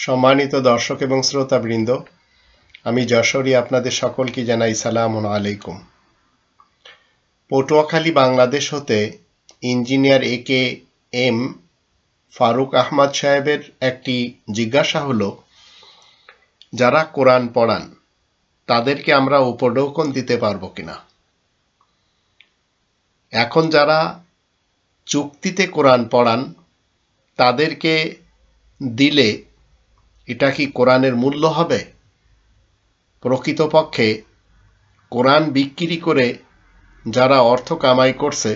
সম্মানিত দর্শক এবং শ্রোতাবৃন্দ, আমি যশোরী আপনাদের সকলকে জানাই সালামুন আলাইকুম। পটুয়াখালী বাংলাদেশ হতে ইঞ্জিনিয়ার একে এম ফারুক আহমদ সাহেবের একটি জিজ্ঞাসা হলো, যারা কোরআন পড়ান তাদেরকে আমরা উপঢৌকন দিতে পারবো কিনা। এখন যারা চুক্তিতে কোরআন পড়ান তাদেরকে দিলে এটা কি কোরআনের মূল্য হবে? প্রকৃতপক্ষে কোরআন বিক্রি করে যারা অর্থ কামাই করছে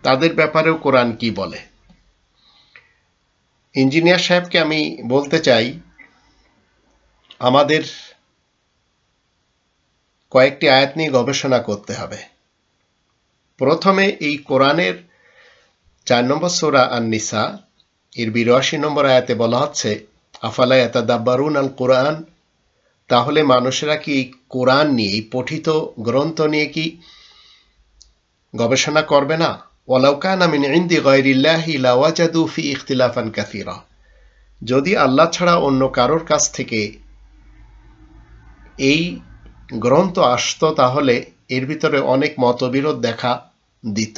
তাদের ব্যাপারেও কোরআন কি বলে? ইঞ্জিনিয়ার সাহেবকে আমি বলতে চাই, আমাদের কয়েকটি আয়াত নিয়ে গবেষণা করতে হবে। প্রথমে এই কোরআনের 4 নম্বর সূরা আন-নিসা এর 82 নম্বর আয়াতে বলা হচ্ছে, আফালা ইয়াতাদাব্বারুন আল কোরআন, তাহলে মানুষেরা কি এই কোরআন নিয়ে, এই পঠিত গ্রন্থ নিয়ে কি গবেষণা করবে না? ওয়ালাউ কানা মিন ইনদি গায়রিল্লাহি লাওয়াজাদু ফি ইখতিলাফান কাসীরা, যদি আল্লাহ ছাড়া অন্য কারোর কাছ থেকে এই গ্রন্থ আসতো তাহলে এর ভিতরে অনেক মতবিরোধ দেখা দিত।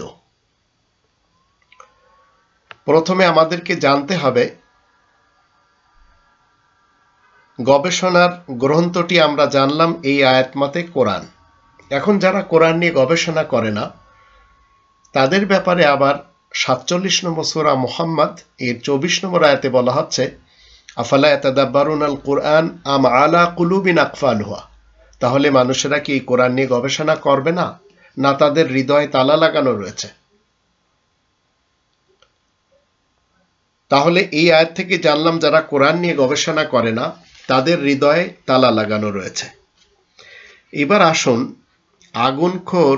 প্রথমে আমাদেরকে জানতে হবে গবেষণার গ্রন্থটি আমরা জানলাম এই আয়াত মতে কোরআন। এখন যারা কোরআন নিয়ে গবেষণা করে না তাদের ব্যাপারে আবার 47 নম্বর সূরা মুহাম্মদ এর 24 নম্বর আয়াতে বলা হচ্ছে, আফালা ইয়াতাদাব্বারুন আল কোরআন আম আলা কুলুবিন আকফালুহা, তাহলে মানুষেরা কি এই কোরআন নিয়ে গবেষণা করবে না, না তাদের হৃদয়ে তালা লাগানো রয়েছে? তাহলে এই আয়াত থেকে জানলাম যারা কোরআন নিয়ে গবেষণা করে না তাদের হৃদয়ে তালা লাগানো রয়েছে। এবার আসুন, আগুনখোর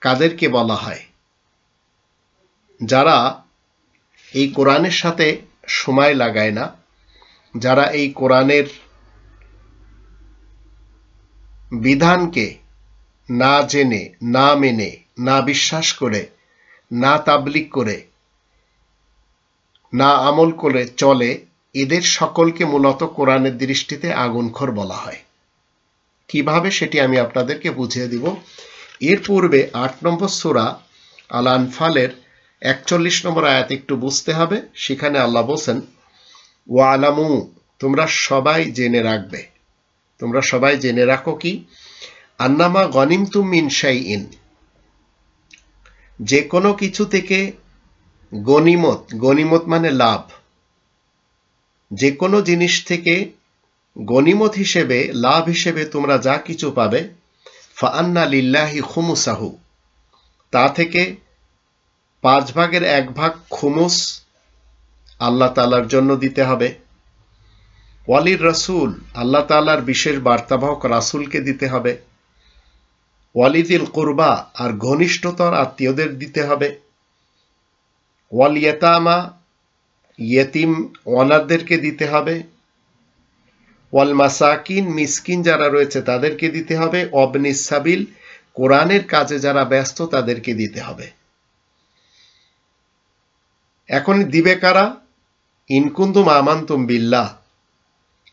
কাদেরকে বলা হয়? যারা এই কোরআনের সাথে সময় লাগায় না, যারা এই কোরআনের বিধানকে না জেনে, না মেনে, না বিশ্বাস করে, না তাবলীগ করে, না আমল করে চলে, এদের সকলকে মূলত কোরআনের দৃষ্টিতে আগুনখোর বলা হয়। কিভাবে সেটি আমি আপনাদেরকে বুঝিয়ে দিব। এর পূর্বে 8 নম্বর সূরা আল আনফালের 41 নম্বর আয়াত একটু বুঝতে হবে। সেখানে আল্লাহ বলেন, ওয়ালামু, তোমরা সবাই জেনে রাখবে, তোমরা সবাই জেনে রাখো কি, আন্নামা গনিমতুম মিন শাইইন, যে কোনো কিছু থেকে গনিমত, গনিমত মানে লাভ, যে কোনো জিনিস থেকে গনিমত হিসেবে, লাভ হিসেবে তোমরা যা কিছু পাবে, ফাআন্না লিল্লাহি খুমুসাহু, তা থেকে 5 ভাগের 1 ভাগ খুমুস আল্লাহ তাআলার জন্য দিতে হবে। ওয়ালির রাসূল, আল্লাহ তাআলার বিশেষ বার্তাবাহক রাসূলকে দিতে হবে। ওয়ালিদিল কুরবা, আর ঘনিষ্ঠতর আত্মীয়দের দিতে হবে। ওয়াল ইয়াতামা, ইয়েতিম অনাথদেরকে দিতে হবে। ওয়াল মাসাকিন, মিসকিন যারা রয়েছে তাদেরকে দিতে হবে। অবনিস সাবিল, কোরআনের কাজে যারা ব্যস্ত তাদেরকে দিতে হবে। এখন দিবে কারা? ইন কুনতুম আমানতুম বিল্লাহ,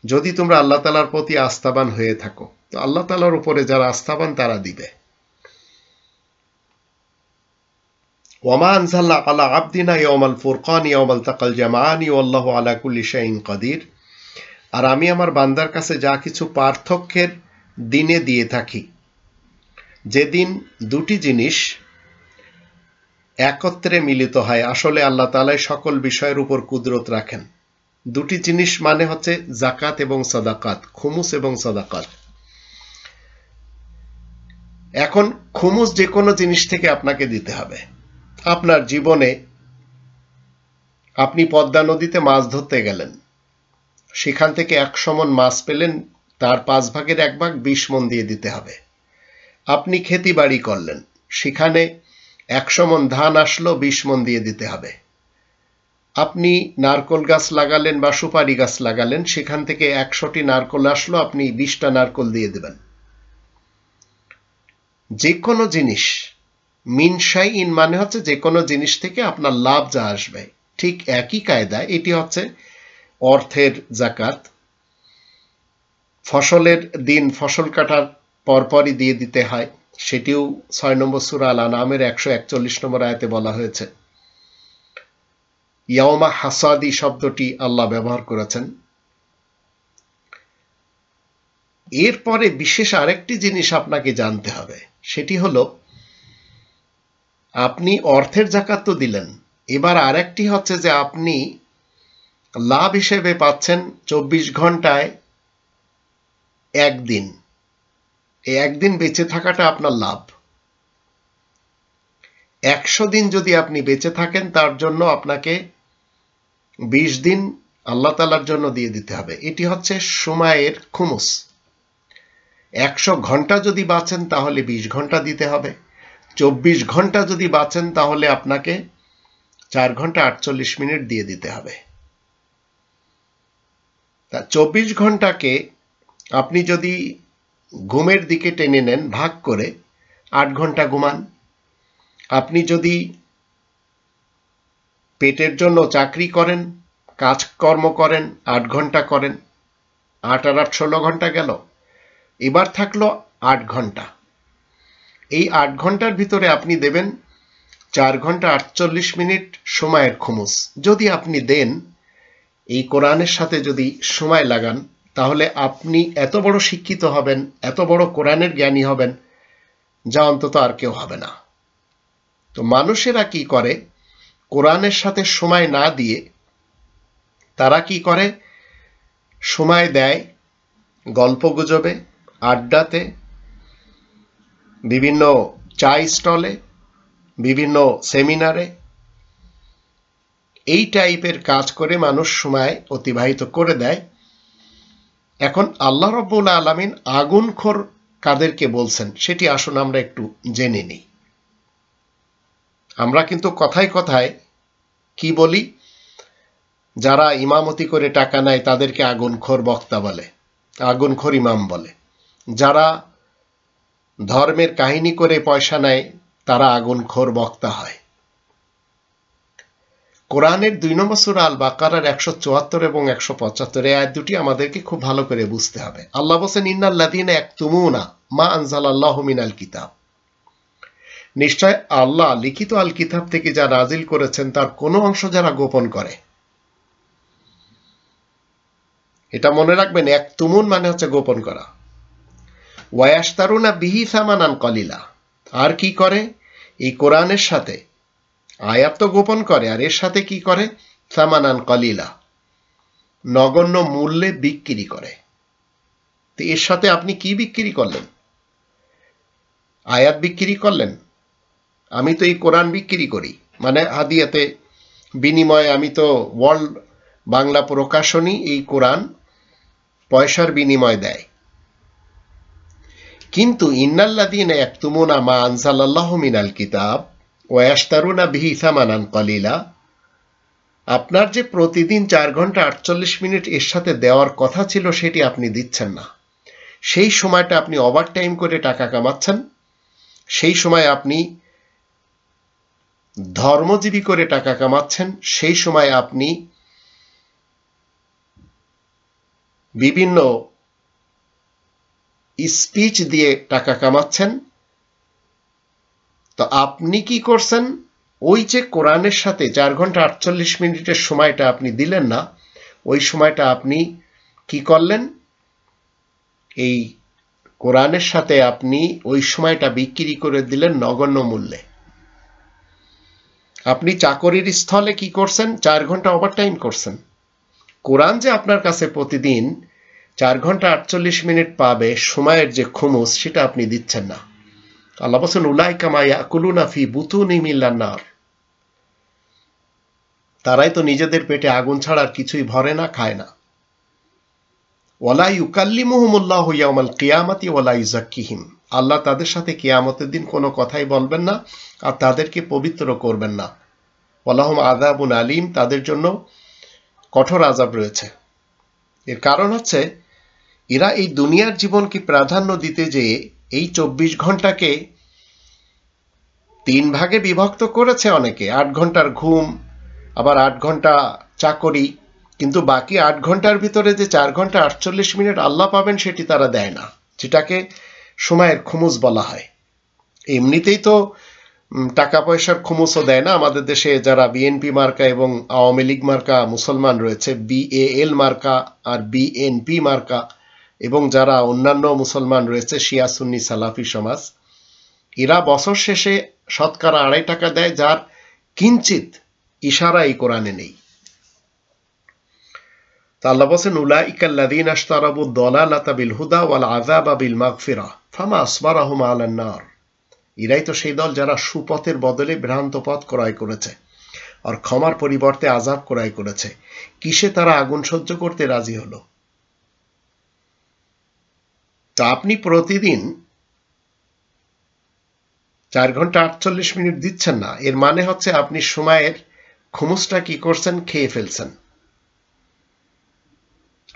যদি তোমরা আল্লাহ তাআলার প্রতি আস্থাবান হয়ে থাকো, তো আল্লাহ তাআলার উপরে যারা আস্থাবান তারা দিবে। ওয়ামা আনজালনা আলা আবদিনা ইয়াওমাল ফুরকান ইয়াওমাল তাকাল জামাআনি ওয়াল্লাহু আলা কুল্লি শাইইন কাদির, আর আমি আমার বান্দার কাছে যা কিছু পার্থক্যের দিনে দিয়ে থাকি, যেদিন দুটি জিনিস একত্রে মিলিত হয়। আসলে আল্লাহ তাআলাই সকল বিষয়ের উপর কুদরত রাখেন। দুটি জিনিস মানে হচ্ছে যাকাত এবং সাদাকাত, খুমুস এবং সাদাকাত। এখন খুমুস যে কোনো জিনিস থেকে আপনাকে দিতে হবে। আপনার জীবনে আপনি পদ্মা নদীতে মাছ ধরতে গেলেন, সেখান থেকে 100 মণ মাছ পেলেন, তার 5 ভাগের 1 ভাগ 20 মণ দিয়ে দিতে হবে। আপনি খেতি বাড়ি করলেন, সেখানে 100 মণ ধান আসলো, 20 মণ দিয়ে দিতে হবে। আপনি নারকোল গাছ লাগালেন বা সুপারি গাছ লাগালেন, সেখান থেকে 100টি নারকোল আসলো, আপনি 20টা নারকোল দিয়ে দেবেন। যে কোনো জিনিস, মিন শাইইন মানে হচ্ছে যে কোনো জিনিস থেকে আপনার লাভ যা আসবে, ঠিক একই কায়দায় এটি হচ্ছে অর্থের জাকাত। ফসলের দিন ফসল কাটার পরপরই দিয়ে দিতে হয়, সেটিও 6 নম্বর সূরা আল আনআমের 141 নম্বর আয়াতে বলা হয়েছে। ইয়াউমা হাসাদি শব্দটি আল্লাহ ব্যবহার করেছেন। এরপরে বিশেষ আরেকটি জিনিস আপনাকে জানতে হবে, সেটি হলো আপনি অর্থের জাকাত তো দিলেন, এবার আরেকটি হচ্ছে যে আপনি লাভ হিসেবে পাচ্ছেন 24 ঘন্টায় একদিন। এই একদিন বেঁচে থাকাটা আপনার লাভ। 100 দিন যদি আপনি বেঁচে থাকেন, তার জন্য আপনাকে 20 দিন আল্লাহ তাআলার জন্য দিয়ে দিতে হবে। এটি হচ্ছে সময়ের খুমুস। 100 ঘন্টা যদি বাঁচেন তাহলে 20 ঘন্টা দিতে হবে। 24 ঘন্টা যদি বাঁচেন তাহলে আপনাকে 4 ঘন্টা 48 মিনিট দিয়ে দিতে হবে। তা 24 ঘন্টাকে আপনি যদি ঘুমের দিকে টেনে নেন ভাগ করে, 8 ঘন্টা ঘুমান। আপনি যদি পেটের জন্য চাকরি করেন, কাজকর্ম করেন, 8 ঘন্টা করেন, 8 আর 8 16 ঘন্টা গেল। এবার থাকলো 8 ঘন্টা। এই 8 ঘন্টার ভিতরে আপনি দেবেন 4 ঘন্টা 48 মিনিট সময়ের খুমুস। যদি আপনি দেন, এই কোরআনের সাথে যদি সময় লাগান, তাহলে আপনি এত বড় শিক্ষিত হবেন, এত বড় কোরআনের জ্ঞানী হবেন, যা অন্তত আর কেউ হবে না। তো মানুষেরা কি করে, কোরআনের সাথে সময় না দিয়ে তারা কি করে, সময় দেয় গল্পগুজবে, আড্ডাতে, বিভিন্ন চা স্টলে, বিভিন্ন সেমিনারে। এই টাইপের কাজ করে মানুষ সময় অতিবাহিত করে দেয়। এখন আল্লাহ রাব্বুল আলামিন আগুনখোর কাদেরকে বলছেন সেটি আসুন আমরা একটু জেনে নিই। আমরা কিন্তু কথায় কথায় কি বলি, যারা ইমামতি করে টাকা নেয় তাদেরকে আগুনখোর বক্তা বলে, আগুনখোর ইমাম বলে। যারা ধর্মের কাহিনী করে পয়সা নেয় তারা আগুনখোর বক্তা হয়। কোরআনের 2 নম্বর সূরা আল বাকারার 174 এবং 175 এই আয়াত দুটি আমাদেরকে খুব ভালো করে বুঝতে হবে। আল্লাহ বলেন, ইন্নাল্লাযীনা ইয়াকতুমুনা মা আনজালাল্লাহু মিনাল কিতাব। নিশ্চয় আল্লাহ লিখিত আল কিতাব থেকে যা নাজিল করেছেন তার কোনো অংশ যারা গোপন করে। এটা মনে রাখবেন, ইয়াকতুমুন মানে হচ্ছে গোপন করা। ওয়া ইয়াশতারুনা বিহি সামানান কলিলা। আর কি করে, এই কোরআনের সাথে আয়াত তো গোপন করে, আর এর সাথে কি করে, সামানান কলিলা, নগণ্য মূল্যে বিক্রি করে। তো এর সাথে আপনি কি বিক্রি করলেন? আয়াত বিক্রি করলেন। আমি তো এই কোরআন বিক্রি করি, মানে হাদিয়াতে বিনিময়ে আমি তো ওয়ার্ল্ড বাংলা প্রকাশনী এই কোরআন পয়সার বিনিময় দেয়। কিন্তু ইন্নাল্লাযীনা ইয়াকতুমুনা মা আনজালাল্লাহু মিনাল কিতাব ওয়া ইয়াশতারুনা বিহি সামানান কলিলা, আপনার যে প্রতিদিন 4 ঘন্টা 48 মিনিট এর সাথে দেওয়ার কথা ছিল সেটি আপনি দিচ্ছেন না। সেই সময়টা আপনি ওভারটাইম করে টাকা কামাচ্ছেন, সেই সময় আপনি ধর্মজীবী করে টাকা কামাচ্ছেন, সেই সময় আপনি বিভিন্ন স্পিচ দিয়ে টাকা কামাচ্ছেন। তো আপনি কি করছেন, ওই যে কোরআনের সাথে 4 ঘন্টা 48 মিনিটের সময়টা আপনি দিলেন না, ওই সময়টা আপনি কি করলেন, এই কোরআনের সাথে আপনি ওই সময়টা বিক্রি করে দিলেন নগণ্য মূল্যে। আপনি চাকরির স্থলে কি করছেন, 4 ঘন্টা ওভারটাইম করছেন। কোরআন যে আপনার কাছে প্রতিদিন 4 ঘন্টা 48 মিনিট পাবে, সময়ের যে খুমুস সেটা আপনি দিচ্ছেন না। আল্লাহ বলেন, উলাইকা মা ইয়াকুলুনা ফি বুতুনিহিম ইল্লান নার। তারাই তো নিজেদের পেটে আগুন ছাড়া আর কিছুই ভরে না, খায় না। ওয়ালা ইউকাল্লিমুহুমুল্লাহু ইয়াওমাল কিয়ামাতি ওয়ালা ইউযাক্কিহিম। আল্লাহ তাদের সাথে কিয়ামতের দিন কোনো কথাই বলবেন না আর তাদেরকে পবিত্র করবেন না। ওয়ালাহুম আযাবুন আলীম, তাদের জন্য কঠোর আযাব রয়েছে। এর কারণ হচ্ছে এরা এই দুনিয়ার জীবনকে প্রাধান্য দিতে যেয়ে এই 24 ঘন্টাকে 3 ভাগে বিভক্ত করেছে অনেকে। 8 ঘন্টার ঘুম, আবার 8 ঘন্টা চাকরি, কিন্তু বাকি 8 ঘন্টার ভিতরে যে 4 ঘন্টা 48 মিনিট আল্লাহ পাবেন সেটি তারা দেয় না, যেটাকে সময়ের খুমুস বলা হয়। এমনিতেই তো টাকা পয়সার খুমুসও দেয় না। আমাদের দেশে যারা বিএনপি মার্কা এবং আওয়ামী লীগ মার্কা মুসলমান রয়েছে, বিএএল মার্কা আর বিএনপি মার্কা, এবং যারা অন্যান্য মুসলমান রয়েছে শিয়া সুন্নি সালাফি সমাজ, এরা বছর শেষে শতকরা 2.5 টাকা দেয়, যার কিঞ্চিত ইশারা এই কোরআনে নেই। আল্লাহ বলেন উলাইকাল্লাযীনা ইশতারাবু দালালাতা বিল হুদা ওয়াল আযাবা বিল মাগফিরা ফামা আসবারাহুম আলান নার। এরাই তো সেই দল যারা সুপথের বদলে ভ্রান্ত পথ ক্রয় করেছে আর ক্ষমার পরিবর্তে আযাব ক্রয় করেছে। কিসে তারা আগুন সহ্য করতে রাজি হলো? তা আপনি প্রতিদিন 4 ঘন্টা 48 মিনিট দিচ্ছেন না, এর মানে হচ্ছে আপনি সময়ের খুমুসটা কি করছেন? খেয়ে ফেলছেন।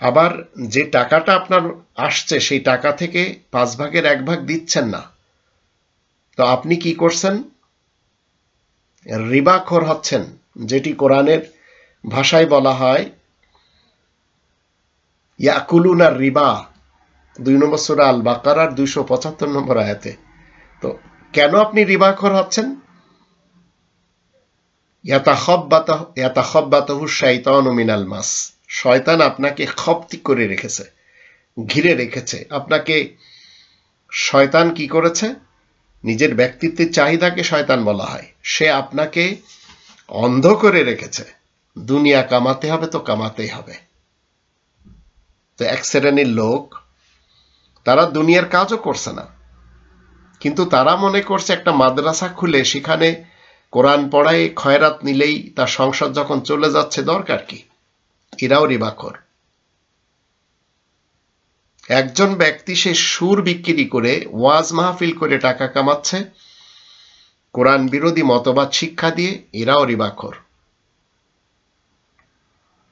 আবার যে টাকাটা আপনার আসছে সেই টাকা থেকে 5 ভাগের 1 ভাগ দিচ্ছেন না, তো আপনি কি করছেন? রিবাখোর হচ্ছেন, যেটি কোরআনের ভাষায় বলা হয় ইয়াকুলুনা রিবা, 2 নম্বর সূরা আল বাকারার 275 নম্বর আয়াতে। তো কেন আপনি রিবাখোর হচ্ছেন? ইয়াতাখাব্বাতাহু শাইতানু মিনাল মাস, শয়তান আপনাকে খপ্তি করে রেখেছে, ঘিরে রেখেছে। আপনাকে শয়তান কি করেছে? নিজের ব্যক্তিত্বের চাহিদাকে শয়তান বলা হয়। সে আপনাকে অন্ধ করে রেখেছে। দুনিয়া কামাতে হবে তো কামাতেই হবে। তো এক শ্রেণীর লোক, তারা দুনিয়ার কাজও করছে না, কিন্তু তারা মনে করছে একটা মাদ্রাসা খুলে সেখানে কোরআন পড়ায় খয়রাত নিলেই তার সংসার যখন চলে যাচ্ছে দরকার কি। এরাও রিবাখোর। একজন ব্যক্তি সে সুর বিক্রি করে ওয়াজ মাহফিল করে টাকা কামাচ্ছে কোরআন বিরোধী মতবাদ শিক্ষা দিয়ে, এরাও রিবাখোর।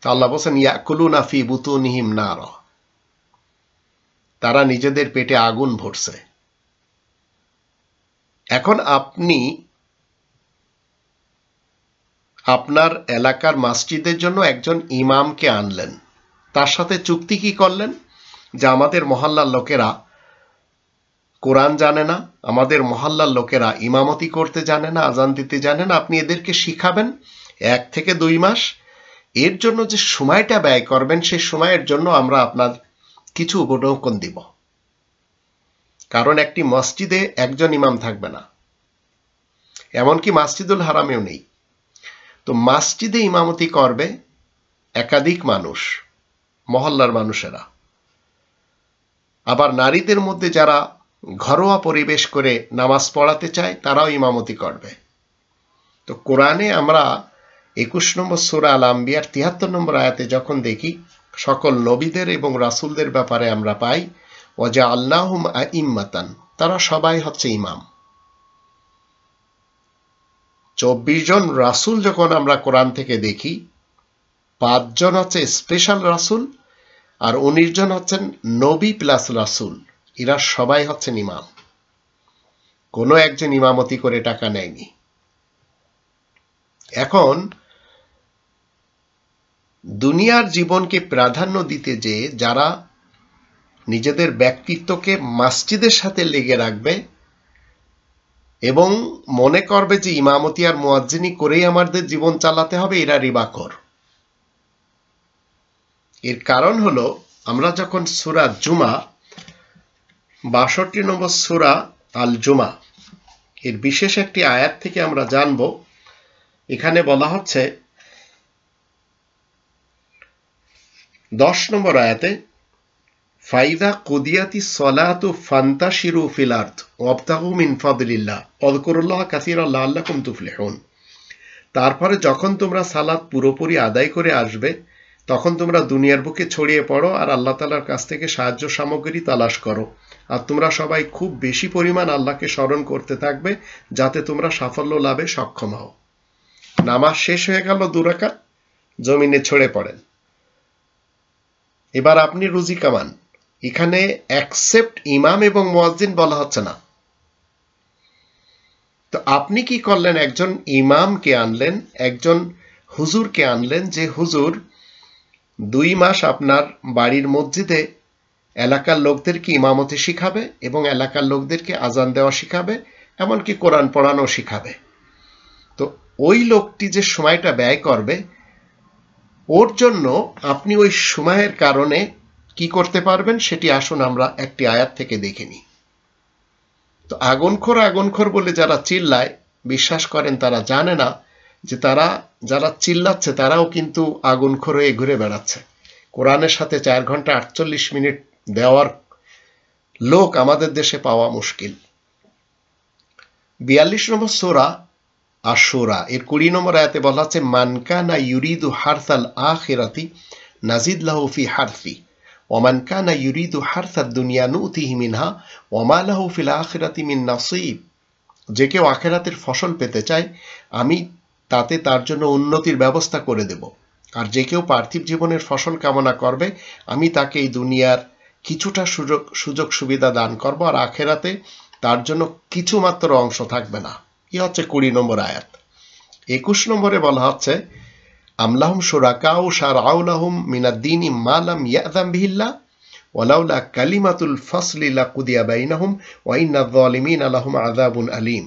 আল্লাহ বলেন ইয়াকুলুনা ফি বুতুনিহিম নার, তারা নিজেদের পেটে আগুন ভরছে। এখন আপনি আপনার এলাকার মসজিদের জন্য একজন ইমামকে আনলেন, তার সাথে চুক্তি কি করলেন? যে আমাদের মহল্লার লোকেরা কোরআন জানে না, আমাদের মহল্লার লোকেরা ইমামতি করতে জানে না, আজান দিতে জানে না, আপনি এদেরকে শিখাবেন 1 থেকে 2 মাস। এর জন্য যে সময়টা ব্যয় করবেন সেই সময়ের জন্য আমরা আপনার কিছু উপঢৌকন দিব। কারণ একটি মসজিদে একজন ইমাম থাকবে না, এমনকি মসজিদুল হারামেও নেই। তো মসজিদে ইমামতি করবে একাধিক মানুষ, মহল্লার মানুষেরা। আবার নারীদের মধ্যে যারা ঘরোয়া পরিবেশ করে নামাজ পড়াতে চায় তারাও ইমামতি করবে। তো কোরআনে আমরা 21 নম্বর সূরা আল আম্বিয়ার 73 নম্বর আয়াতে যখন দেখি সকল নবীদের এবং রাসূলদের ব্যাপারে আমরা পাই ওয়াজআলনাহুম আইম্মাতান, তারা সবাই হচ্ছে ইমাম। 24 জন রাসূল যখন আমরা কোরআন থেকে দেখি, 5 জন হচ্ছে স্পেশাল রাসূল আর 19 জন হচ্ছেন নবী প্লাস রাসূল। এরা সবাই হচ্ছেন ইমাম, কোনো একজন ইমামতি করে টাকা নেয়নি। এখন দুনিয়ার জীবনকে প্রাধান্য দিতে যে যারা নিজেদের ব্যক্তিত্বকে মসজিদের সাথে লেগে রাখবে এবং মনে করবে যে ইমামতি আর মুয়াজ্জিনি করেই আমাদের জীবন চালাতে হবে, এরা রিবাখোর। এর কারণ হলো আমরা যখন সূরা জুমা 62 নম্বর সূরা আল জুমা এর বিশেষ একটি আয়াত থেকে আমরা জানব, এখানে বলা হচ্ছে 10 নম্বর আয়াতে ফাইদা কুদিয়াতিস সালাতু ফান্তাশিরু ফিল আরদ ওয়াবতাগু মিন ফাদলিল্লাহ ওয়াযকুরুল্লাহ কাসীরান লাআল্লাকুম তুফলিহুন। তারপরে যখন তোমরা সালাত পুরোপুরি আদায় করে আসবে তখন তোমরা দুনিয়ার বুকে ছড়িয়ে পড়ো আর আল্লাহ তাআলার কাছ থেকে সাহায্য সামগ্রী তালাশ করো, আর তোমরা সবাই খুব বেশি পরিমাণ আল্লাহকে স্মরণ করতে থাকবে যাতে তোমরা সাফল্য লাভে সক্ষম হও। নামাজ শেষ হয়ে গেল 2 রাকাত, জমিনে ছড়ে পড়েন, এবার আপনি রুজি কামান। এখানে অ্যাকসেপ্ট ইমাম এবং মুয়াজ্জিন বলা হচ্ছে না। তো আপনি কি করলেন? একজন ইমামকে আনলেন, একজন হুজুরকে আনলেন, যে হুজুর 2 মাস আপনার বাড়ির মসজিদে এলাকার লোকদেরকে ইমামতি শিখাবে এবং এলাকার লোকদেরকে আজান দেওয়া শিখাবে, এমনকি কোরআন পড়ানো শিখাবে। তো ওই লোকটি যে সময়টা ব্যয় করবে, ওর জন্য আপনি ওই সময়ের কারণে কি করতে পারবেন সেটি আসুন আমরা একটি আয়াত থেকে দেখে নিই। তো আগুনখোর বলে যারা চিল্লায়, বিশ্বাস করেন তারা জানে না যে তারা যারা চিল্লাচ্ছে তারাও কিন্তু আগুনখোর হয়ে ঘুরে বেড়াচ্ছে। কোরআনের সাথে 4 ঘন্টা 48 মিনিট দেওয়ার লোক আমাদের দেশে পাওয়া মুশকিল। 42 নম্বর সূরা আশ-শূরা এর 20 নম্বর আয়াতে বলা আছে, মান কানা ইউরিদু হারসাল আখিরাতি নাজিদ লাহু ফি হারসি ওয়া মান কানা ইউরিদু হারসাদ দুনিয়া নুতিহি মিনহা ওয়া মা লাহু ফিল আখিরাতি মিন নাসিব। যে কেউ আখিরাতের ফসল পেতে চায় আমি তাতে তার জন্য উন্নতির ব্যবস্থা করে দেব, আর যে কেউ পার্থিব জীবনের ফসল কামনা করবে আমি তাকে এই দুনিয়ার কিছুটা সুযোগ সুবিধা দান করব, আর আখিরাতে তার জন্য কিছু মাত্র অংশ থাকবে না। কি হচ্ছে 20 নম্বর আয়াত। 21 নম্বরে বলা হচ্ছে, আমলাহুম শুরাকাউ শারআউ লাহুম মিনাদ-দীনি মা লাম ইয়াযাম বিহিল্লাহ ওয়ালাউলা কালিমাতুল ফাসলি লাকুদিয়া বাইনাহুম ওয়া ইন্নায-যালিমিনা লাহুম আযাবুন আলীম।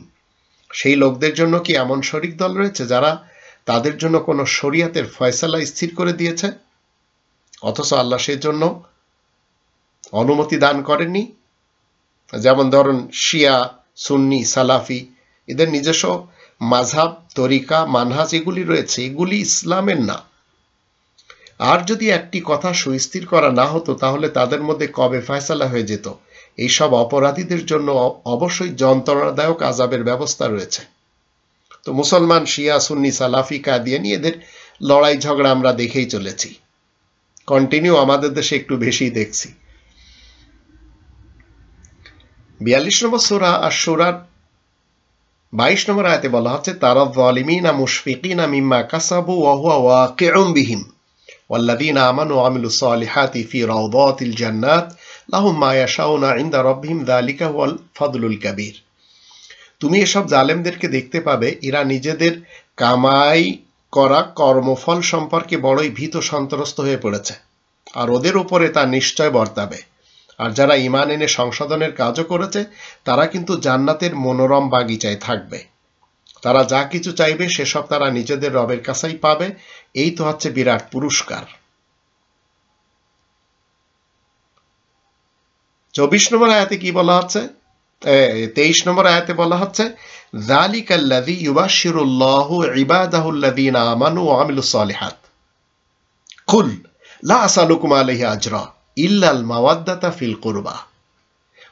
সেই লোকদের জন্য কি এমন শরীক দল রয়েছে যারা তাদের জন্য কোনো শরিয়াতের ফয়সালা স্থির করে দিয়েছে, অথচ আল্লাহ সেই জন্য অনুমতি দান করেননি? যেমন ধরুন শিয়া, সুন্নি, সালাফি, এদের নিজস্ব মাযহাব, তরিকা, মানহাজ এগুলি রয়েছে, এগুলি ইসলামের না। আর যদি একটি কথা সুস্থির করা না হতো তাহলে তাদের মধ্যে কবে ফয়সালা হয়ে যেত। এইসব অপরাধীদের জন্য অবশ্যই যন্ত্রণাদায়ক আযাবের ব্যবস্থা রয়েছে। তো মুসলমান, শিয়া, সুন্নি, সালাফি, কাদিয়ানি এদের লড়াই ঝগড়া আমরা দেখেই চলেছি, কন্টিনিউ আমাদের দেশে একটু বেশি দেখছি। 42 নম্বর সূরা আশ-শূরার 22 নম্বর আয়াতে বলা হচ্ছে, তারা যালিমিনা মুশফিকিনা মিম্মা কাসাবু ওয়া হুয়া ওয়াকিউম বিহিম ওয়াল্লাযীনা আমানু ওয়া আমিলুস সালিহাতি ফি রাওদাতিল জান্নাত লাহুম মা ইয়াশাউনা ইনদা রাব্বিহিম যালিকা হুয়াল ফাদলুল কাবীর। তুমি এসব জালেমদেরকে দেখতে পাবে, এরা নিজেদের কামাই করা কর্মফল সম্পর্কে বড়ই ভীত সন্ত্রস্ত হয়ে পড়েছে, আর ওদের উপরে তা নিশ্চয় বর্তাবে। আর যারা ঈমান এনে সংশোধনের কাজও করেছে তারা কিন্তু জান্নাতের মনোরম বাগিচায় থাকবে। তারা যা কিছু চাইবে সেসব তারা নিজেদের রবের কাছেই পাবে। এই তো হচ্ছে বিরাট পুরস্কার। 24 নম্বর আয়াতে কি বলা হচ্ছে? 23 নম্বর আয়াতে বলা হচ্ছে, যালিকাল্লাযী ইউবাশশিরুল্লাহু ইবাদাহুল্লাযীনা আমানু ওয়া আমিলুস সালিহাত কুল লা আসআলুকুম আলাইহি আজরা ইল্লাল মাওয়াদ্দাতা ফিল কুরবা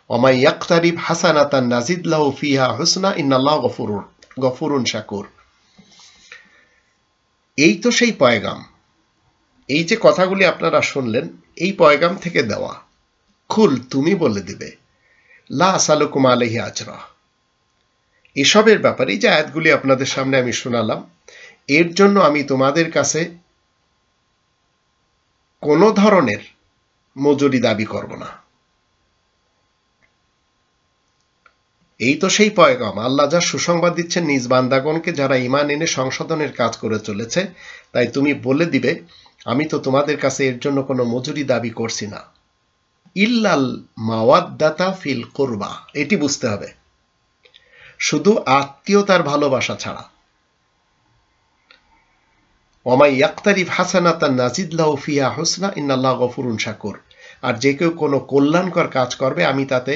ওয়া মান ইয়াকতারিব হাসানাতান নাজিদ লাহু ফিহা হুসনা ইন্নাল্লাহা গফুরুন শাকুর। এই তো সেই পয়গাম, এই যে কথাগুলি আপনারা শুনলেন এই পয়গাম থেকে দেওয়া। কুল, তুমি বলে দিবে, লা আসআলুকুম আলাইহি আজরা, এসবের ব্যাপারে যে আয়াতগুলি আপনাদের সামনে আমি শোনালাম, এর জন্য আমি তোমাদের কাছে কোনো ধরনের মজুরি দাবি করব না। এই তো সেই পয়গাম, আল্লাহ যা সুসংবাদ দিচ্ছেন নিজ বান্দাগণকে যারা ঈমান এনে সংশোধনের কাজ করে চলেছে। তাই তুমি বলে দিবে, আমি তো তোমাদের কাছে এর জন্য কোনো মজুরি দাবি করছি না, ইল্লাল মাওয়াদ্দাতা ফিল কুরবা, এটি বুঝতে হবে, শুধু আত্মীয়তার ভালোবাসা ছাড়া। ওয়া মান ইয়াকতারিব হাসানাতান নাজিদ লাহু ফিহা হুসনা ইন্নাল্লাহা গফুরুন শাকুর। আর যে কেউ কোনো কল্যাণকর কাজ করবে আমি তাতে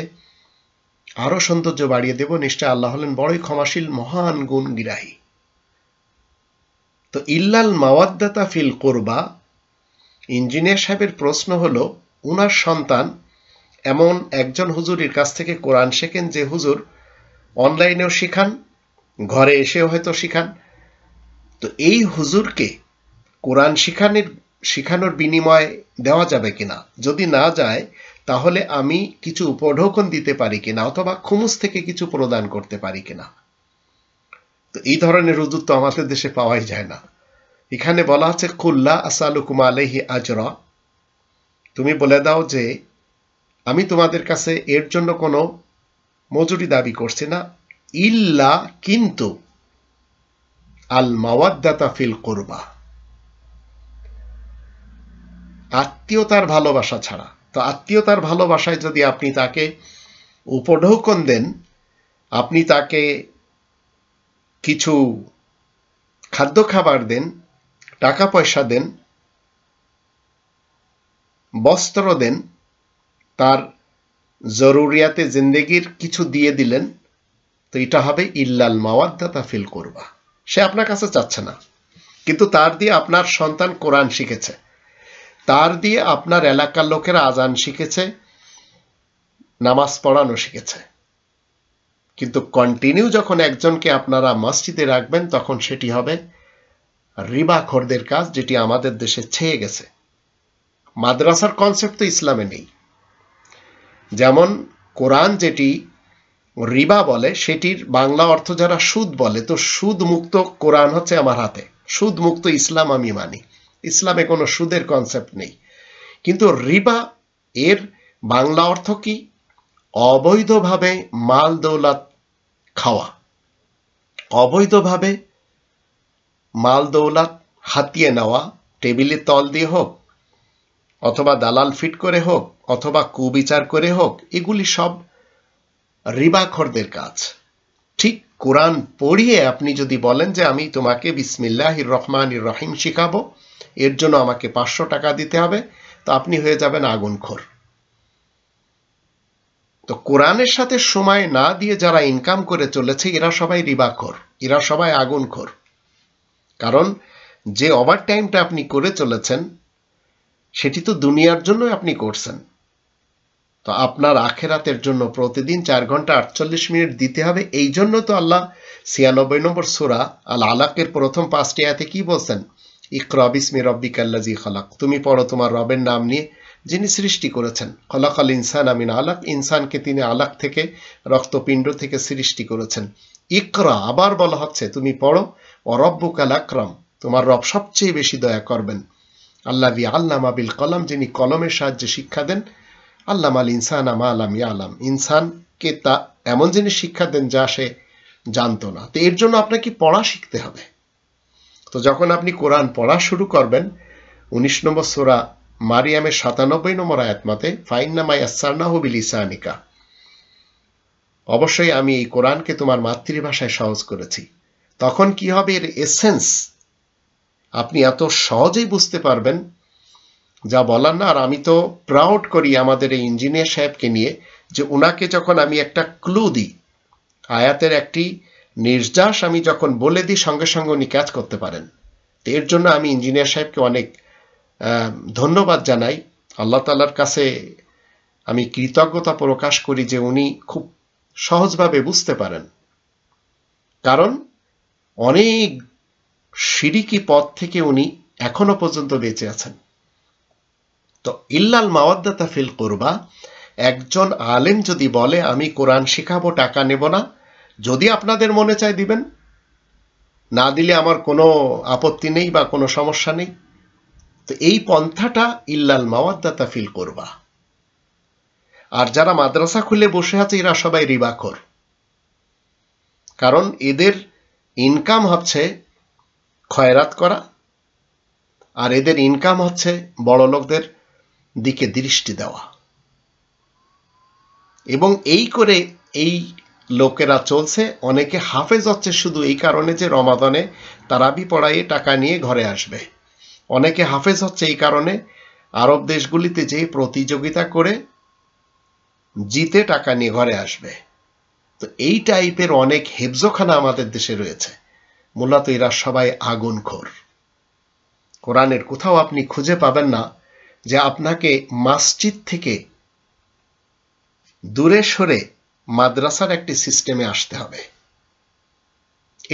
আরো সৌন্দর্য বাড়িয়ে দেব, নিশ্চয় আল্লাহ হলেন বড়ই ক্ষমাশীল, মহান গুণগ্রাহী। তো ইল্লাল মাওয়াদ্দাতা ফিল কুরবা, ইঞ্জিনিয়ার সাহেবের প্রশ্ন হলো, উনার সন্তান এমন একজন হুজুরের কাছ থেকে কোরআন শেখেন যে হুজুর অনলাইনেও শিখান, ঘরে এসেও হয়তো শিখান। তো এই হুজুরকে কোরআন শিখানোর বিনিময় দেওয়া যাবে কিনা? যদি না যায় তাহলে আমি কিছু উপঢৌকন দিতে পারি কিনা, অথবা খুমুস থেকে কিছু প্রদান করতে পারি কিনা? তো এই ধরনের হুজুর তো আমাদের দেশে পাওয়াই যায় না। এখানে বলা আছে, কুল লা আসআলুকুম আলাইহি আজরা, তুমি বলে দাও যে আমি তোমাদের কাছে এর জন্য কোনো মজুরি দাবি করছি না, ইল্লা, কিন্তু, আল মাওয়াদ্দাতা ফিল কুরবা, আত্মীয়তার ভালোবাসা ছাড়া। তো আত্মীয়তার ভালোবাসায় যদি আপনি তাকে উপঢৌকন দেন, আপনি তাকে কিছু খাদ্য খাবার দেন, টাকা পয়সা দেন, বস্ত্র দেন, তার জরুরিয়াতে জিন্দেগির কিছু দিয়ে দিলেন, তো এটা হবে ইল্লাল মাওয়াদ্দাতা ফিল কুরবা। সে আপনার কাছে চাচ্ছে না, কিন্তু তার দিয়ে আপনার সন্তান কোরআন শিখেছে, তার দিয়ে আপনার এলাকার লোকেরা আজান শিখেছে, নামাজ পড়ানো শিখেছে। কিন্তু কন্টিনিউ যখন একজনকে আপনারা মসজিদে রাখবেন, তখন সেটি হবে রিবাখোরদের কাজ, যেটি আমাদের দেশে ছেয়ে গেছে। মাদ্রাসার কনসেপ্ট তো ইসলামে নেই। যেমন কোরআন যেটি রিবা বলে, সেটির বাংলা অর্থ যারা সুদ বলে, তো সুদ মুক্ত কোরআন হচ্ছে আমার হাতে, সুদ মুক্ত ইসলাম আমি মানি। ইসলামে কোনো সুদের কনসেপ্ট নেই। কিন্তু রিবা এর বাংলা অর্থ কি? অবৈধভাবে মাল দৌলত খাওয়া, অবৈধভাবে মাল দৌলত হাতিয়ে নেওয়া, টেবিলের তল দিয়ে হোক, অথবা দালাল ফিট করে হোক, অথবা কুবিচার করে হোক, এগুলি সব রিবাখোরদের কাজ। ঠিক কোরআন পড়িয়ে আপনি যদি বলেন যে আমি তোমাকে বিসমিল্লাহির রহমানির রহিম শিখাবো, এর জন্য আমাকে 500 টাকা দিতে হবে, তো আপনি হয়ে যাবেন আগুনখোর। তো কোরআনের সাথে সময় না দিয়ে যারা ইনকাম করে চলেছে, এরা সবাই রিবাখোর, এরা সবাই আগুনখোর। কারণ যে ওভার টাইমটা আপনি করে চলেছেন, সেটি তো দুনিয়ার জন্য আপনি করছেন। তো আপনার আখেরাতের জন্য প্রতিদিন 4 ঘন্টা 48 মিনিট দিতে হবে। এই জন্য তো আল্লাহ 96 নম্বর সূরা আল আলাকের প্রথম 5টি আয়াতে কি বলছেন? ইকরা বিসমি রাব্বিকাল্লাযী খালাক, তুমি পড়ো তোমার রবের নাম নিয়ে, যিনি সৃষ্টি করেছেন। খলাকাল ইনসানা মিন আলাক, ইনসানকে তিনি আলাক থেকে, রক্তপিণ্ড থেকে সৃষ্টি করেছেন। ইকরা, আবার বলা হচ্ছে তুমি পড়ো, ও রব্বুকাল আকরাম, তোমার রব সবচেয়ে বেশি দয়া করবেন। আল্লাযী আল্লামা বিল কলম, যিনি কলমের সাহায্যে শিক্ষা দেন। আল্লামাল ইনসানা মা লাম ইয়ালাম, ইনসানকে তা এমন জিনিস শিক্ষা দেন যা সে জানতো না। তো এর জন্য আপনাকে পড়া শিখতে হবে। তো যখন আপনি কোরআন পড়া শুরু করবেন, 19 নম্বর সূরা মারিয়ামের 97 নম্বর আয়াত মতে, ফাইন্নামা ইয়াসসারনাহু বিলিসানিকা, অবশ্যই আমি এই কোরআনকে তোমার মাতৃভাষায় সহজ করেছি। তখন কি হবে? এর এসেন্স আপনি এত সহজেই বুঝতে পারবেন যা বলার না। আর আমি তো প্রাউড করি আমাদের এই ইঞ্জিনিয়ার সাহেবকে নিয়ে, যে উনাকে যখন আমি একটা ক্লু দিই, আয়াতের একটি নির্যাস আমি যখন বলে দিই, সঙ্গে সঙ্গে উনি ক্যাচ করতে পারেন। তো এর জন্য আমি ইঞ্জিনিয়ার সাহেবকে অনেক ধন্যবাদ জানাই। আল্লাহ তাআলার কাছে আমি কৃতজ্ঞতা প্রকাশ করি যে উনি খুব সহজভাবে বুঝতে পারেন। কারণ অনেক শিরিকি পথ থেকে উনি এখনো পর্যন্ত বেঁচে আছেন। তো ইল্লাল মাওয়াদ্দাতা ফিল কুরবা, একজন আলেম যদি বলে আমি কোরআন শিখাবো, টাকা নেব না, যদি আপনাদের মনে চায় দিবেন, না দিলে আমার কোনো আপত্তি নেই বা কোনো সমস্যা নেই। তো এই পন্থাটা ইল্লাল মাওয়াদ্দাতা ফিল কুরবা। আর যারা মাদ্রাসা খুলে বসে আছে, এরা সবাই রিবাখোর। কারণ এদের ইনকাম হচ্ছে খয়রাত করা, আর এদের ইনকাম হচ্ছে বড় লোকদের দিকে দৃষ্টি দেওয়া। এবং এই করে এই লোকেরা চলছে। অনেকে হাফেজ হচ্ছে শুধু এই কারণে যে রমাদানে তারাবি পড়াইয়ে টাকা নিয়ে ঘরে আসবে। অনেকে হাফেজ হচ্ছে এই কারণে আরব দেশগুলিতে যে প্রতিযোগিতা করে জিতে টাকা নিয়ে ঘরে আসবে। তো এই টাইপের অনেক হেফজোখানা আমাদের দেশে রয়েছে। মূলত এরা সবাই আগুনখোর। কোরআনের কোথাও আপনি খুঁজে পাবেন না যে আপনাকে মসজিদ থেকে দূরে সরে মাদ্রাসার একটি সিস্টেমে আসতে হবে।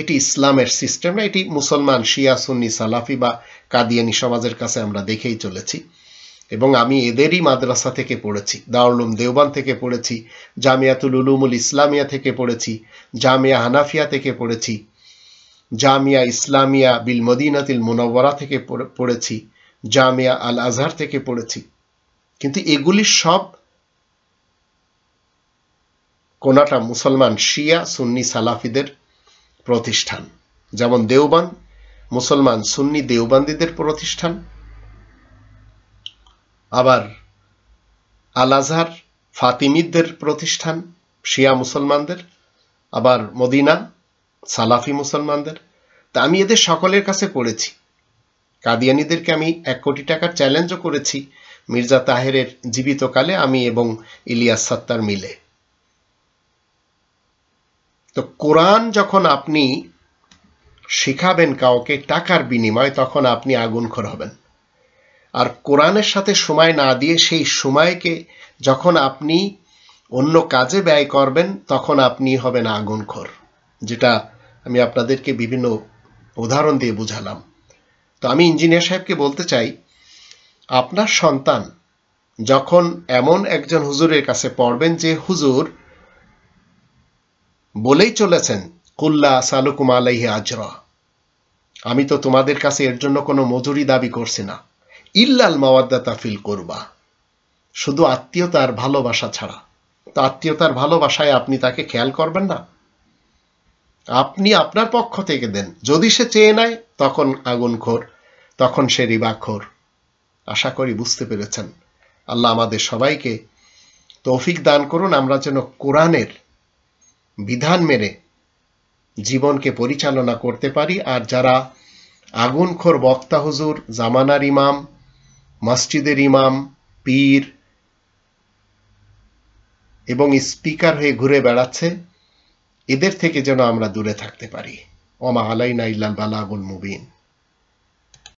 এটি ইসলামের সিস্টেম না, এটি মুসলমান শিয়া সুন্নি সালাফি বা কাদিয়ানি সমাজের কাছে আমরা দেখেই চলেছি। এবং আমি এদেরই মাদ্রাসা থেকে পড়েছি, দারুল উলুম দেওবান্দ থেকে পড়েছি, জামিয়াতুল উলুমুল ইসলামিয়া থেকে পড়েছি, জামিয়া হানাফিয়া থেকে পড়েছি, জামিয়া ইসলামিয়া বিল মদিনাতিল মুনাওয়ারা থেকে পড়েছি, জামিয়া আল আজহার থেকে পড়েছি। কিন্তু এগুলি সব কোনটা মুসলমান শিয়া সুন্নি সালাফিদের প্রতিষ্ঠান। যেমন দেওবান্দ মুসলমান সুন্নি দেওবান্দিদের প্রতিষ্ঠান, আবার আল আজহার ফাতিমিদদের প্রতিষ্ঠান শিয়া মুসলমানদের, আবার মদিনা সালাফি মুসলমানদের। তা আমি এদের সকলের কাছে পড়েছি। কাদিয়ানীদেরকে আমি 1 কোটি টাকার চ্যালেঞ্জও করেছি মির্জা তাহেরের জীবিতকালে, আমি এবং ইলিয়াস সাত্তার মিলে। তো কোরআন যখন আপনি শিখাবেন কাউকে টাকার বিনিময়ে, তখন আপনি আগুনখোর হবেন। আর কোরআনের সাথে সময় না দিয়ে সেই সময়কে যখন আপনি অন্য কাজে ব্যয় করবেন, তখন আপনি হবেন আগুনখোর, যেটা আমি আপনাদেরকে বিভিন্ন উদাহরণ দিয়ে বুঝালাম। তো আমি ইঞ্জিনিয়ার সাহেবকে বলতে চাই, আপনার সন্তান যখন এমন একজন হুজুরের কাছে পড়বেন যে হুজুর বলেই চলেছেন কুল্লা সালুকুম আলাইহি আজরা, আমি তো তোমাদের কাছে এর জন্য কোনো মজুরি দাবি করছি না, ইল্লাল মাওয়াদ্দাতা ফিল কুরবা, শুধু আত্মীয়তার ভালোবাসা ছাড়া। তো আত্মীয়তার ভালোবাসায় আপনি তাকে খেয়াল করবেন না? আপনি আপনার পক্ষ থেকে দেন। যদি সে চেয়ে নেয় তখন আগুনখোর, তখন সে রিবাখোর। আশা করি বুঝতে পেরেছেন। আল্লাহ আমাদের সবাইকে তৌফিক দান করুন, আমরা যেন কোরআনের বিধান মেনে জীবনকে পরিচালনা করতে পারি। আর যারা আগুনখোর বক্তা হুজুর, জামানার ইমাম, মসজিদের ইমাম, পীর এবং স্পিকার হয়ে ঘুরে বেড়াচ্ছে, এদের থেকে যেন আমরা দূরে থাকতে পারি। ওমা আলাইনা ইল্লাল বালাগুল মুবিন।